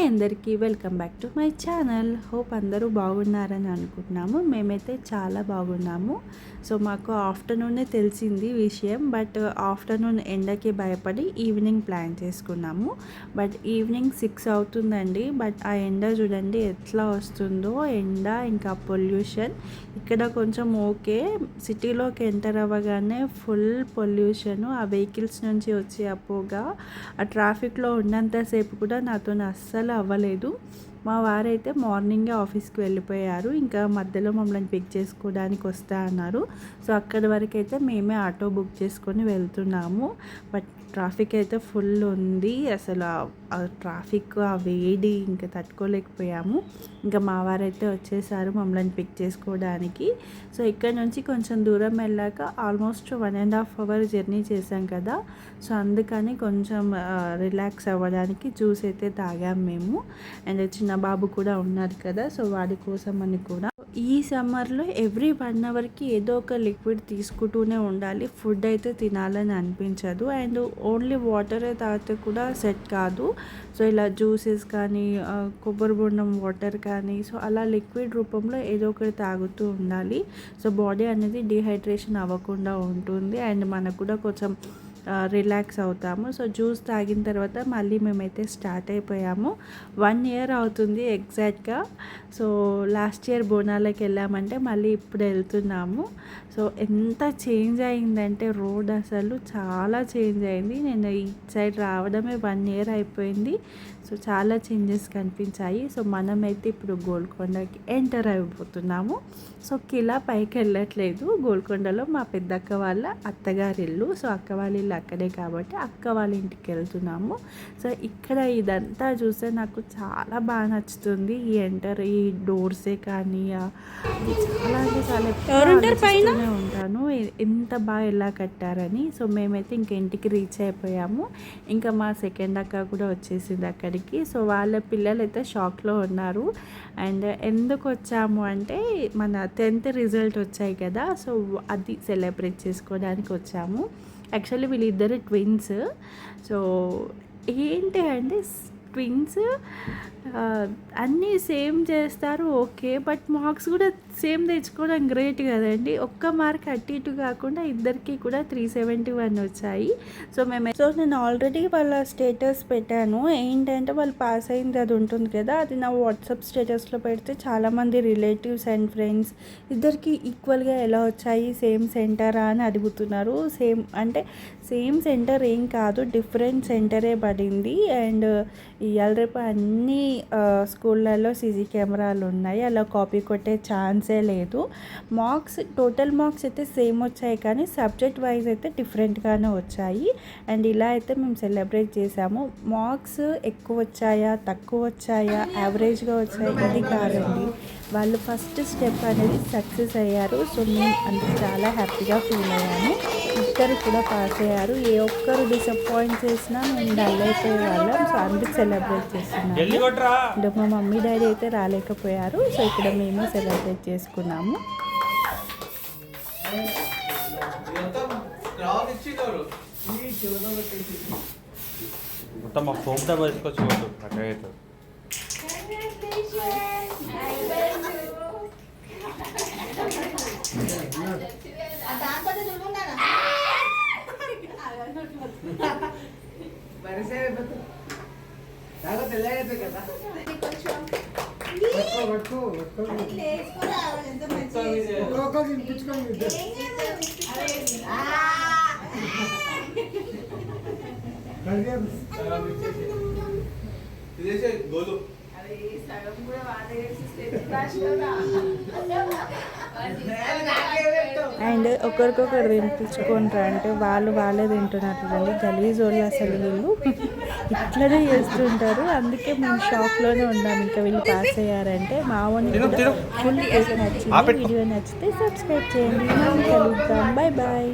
అందరికీ welcome back to my channel. Hope అందరూ బాగున్నారని అనుకుంటున్నాము. మేమైతే చాలా బాగున్నాము. సో మాకు ఆఫ్టర్నూనే తెలిసింది విషయం, బట్ ఆఫ్టర్నూన్ ఎండకి భయపడి ఈవినింగ్ ప్లాన్ చేసుకున్నాము. బట్ ఈవినింగ్ 6 అవుతుందండి. బట్ ఆ ఎండ చూడండి ఎట్లా వస్తుందో, ఎండ ఇంకా పొల్యూషన్. ఇక్కడ కొంచెం ఓకే, సిటీలోకి ఎంటర్ అవ్వగానే ఫుల్ పొల్యూషన్, ఆ వెహికల్స్ నుంచి వచ్చే ఆ పొగ, ఆ ట్రాఫిక్లో ఉన్నంతసేపు కూడా నాతో అస్సలు అవ్వలేదు. మా వారైతే మార్నింగే ఆఫీస్కి వెళ్ళిపోయారు. ఇంకా మధ్యలో మమ్మల్ని పిక్ చేసుకోవడానికి వస్తా అన్నారు. సో అక్కడి వరకు అయితే మేమే ఆటో బుక్ చేసుకొని వెళ్తున్నాము. బట్ ట్రాఫిక్ అయితే ఫుల్ ఉంది. అసలు ఆ ట్రాఫిక్, ఆ వేడి ఇంకా తట్టుకోలేకపోయాము. ఇంకా మా వారైతే వచ్చేసారు మమ్మల్ని పిక్ చేసుకోవడానికి. సో ఇక్కడ నుంచి కొంచెం దూరం వెళ్ళాక ఆల్మోస్ట్ 1.5 hours జర్నీ చేసాం కదా. సో అందుకని కొంచెం రిలాక్స్ అవ్వడానికి జ్యూస్ అయితే తాగాం మేము. అండ్ చిన్న బాబు కూడా ఉన్నారు కదా, సో వాడి కోసం అని కూడా. ఈ సమ్మర్లో ఎవ్రీ 1 hourకి ఏదో ఒక లిక్విడ్ తీసుకుంటూనే ఉండాలి. ఫుడ్ అయితే తినాలని అనిపించదు. అండ్ ఓన్లీ వాటరే తాగితే కూడా సెట్ కాదు. సో ఇలా జ్యూసెస్ కానీ, కొబ్బరి బొండం వాటర్ కానీ, సో అలా లిక్విడ్ రూపంలో ఏదో ఒకటి తాగుతూ ఉండాలి. సో బాడీ అనేది డిహైడ్రేషన్ అవ్వకుండా ఉంటుంది. అండ్ మనకు కూడా కొంచెం రిలాక్స్ అవుతాము. సో జ్యూస్ తాగిన తర్వాత మళ్ళీ మేమైతే స్టార్ట్ అయిపోయాము. 1 year అవుతుంది ఎగ్జాక్ట్గా. సో లాస్ట్ ఇయర్ బోనాలకి వెళ్ళామంటే మళ్ళీ ఇప్పుడు వెళ్తున్నాము. సో ఎంత చేంజ్ అయిందంటే రోడ్ అసలు చాలా చేంజ్ అయింది. నేను ఈ సైడ్ రావడమే 1 year అయిపోయింది. సో చాలా చేంజెస్ కనిపించాయి. సో మనమైతే ఇప్పుడు గోల్కొండకి ఎంటర్ అయిపోతున్నాము. సో కిలా పైకి వెళ్ళట్లేదు. గోల్కొండలో మా పెద్దక్క వాళ్ళ అత్తగారి ఇల్లు. సో అక్క వాళ్ళ ఇల్లు అక్కడే కాబట్టి అక్క వాళ్ళ ఇంటికి వెళ్తున్నాము. సో ఇక్కడ ఇదంతా చూస్తే నాకు చాలా బాగా నచ్చుతుంది. ఈ డోర్సే కానీ చాలా అంటే చాలా ఉంటాను ఎంత బాగా ఎలా కట్టారని. సో మేమైతే ఇంక ఇంటికి రీచ్ అయిపోయాము. ఇంకా మా సెకండ్ అక్క కూడా వచ్చేసింది అక్కడికి. సో వాళ్ళ పిల్లలు అయితే షాక్లో ఉన్నారు. అండ్ ఎందుకు వచ్చాము అంటే మన 10th రిజల్ట్ వచ్చాయి కదా, సో అది సెలబ్రేట్ చేసుకోవడానికి వచ్చాము. యాక్చువల్లీ వీళ్ళిద్దరు ట్విన్స్. సో ఏంటి అంటే ట్విన్స్ అన్నీ సేమ్ చేస్తారు ఓకే, బట్ మార్క్స్ కూడా సేమ్ తెచ్చుకోవడం గ్రేట్ కదండి. ఒక్క మార్క్ అటు ఇటు కాకుండా ఇద్దరికి కూడా 371 వచ్చాయి. సో నేను ఆల్రెడీ వాళ్ళ స్టేటస్ పెట్టాను. ఏంటంటే వాళ్ళు పాస్ అయింది అది ఉంటుంది కదా, అది నా వాట్సాప్ స్టేటస్లో పెడితే చాలామంది రిలేటివ్స్ అండ్ ఫ్రెండ్స్ ఇద్దరికి ఈక్వల్గా ఎలా వచ్చాయి, సేమ్ సెంటరా అని అడుగుతున్నారు. సేమ్ సెంటర్ ఏం కాదు, డిఫరెంట్ సెంటరే పడింది. అండ్ ఇవాళ రేపు అన్ని స్కూళ్ళల్లో సీసీ కెమెరాలు ఉన్నాయి, అలా కాపీ కొట్టే ఛాన్సే లేదు. టోటల్ మార్క్స్ అయితే సేమ్ వచ్చాయి, కానీ సబ్జెక్ట్ వైజ్ అయితే డిఫరెంట్గానే వచ్చాయి. అండ్ ఇలా అయితే మేము సెలబ్రేట్ చేసాము. మార్క్స్ ఎక్కువ వచ్చాయా, తక్కువ వచ్చాయా, యావరేజ్గా వచ్చాయి ఇది కాదండి. వాళ్ళు ఫస్ట్ స్టెప్ అనేది సక్సెస్ అయ్యారు. సో మేము అంటే చాలా హ్యాపీగా ఫీల్ అయ్యాము. ఇద్దరు కూడా పాస్ అయ్యారు. ఏ ఒక్కరు డిసప్పాయింట్ చేసినా మేము డల్ అయిపోయే వాళ్ళం. సో అందుకు సెలబ్రేట్ చేస్తున్నాము. అంటే మా మమ్మీ డాడీ అయితే రాలేకపోయారు. సో ఇక్కడ మేము సెలబ్రేట్ చేసుకున్నాము. మొత్తం మా ఫోన్ తో వేసుకోవచ్చు అట్లా. అండ్ ఒకరికొకరు తినిపించుకుంటారు అంటే వాళ్ళే తింటున్నట్టు గలీజ్ వాళ్ళు అసలు వీళ్ళు ఇట్లనే చేస్తుంటారు. అందుకే మేము షాక్లోనే ఉన్నాం. ఇంకా వీళ్ళు పాస్ అయ్యారంటే మా ఓన్కి ఫుల్ నచ్చింది. వీడియో నచ్చితే సబ్స్క్రైబ్ చేయండి. మనం కలుద్దాం. Bye bye.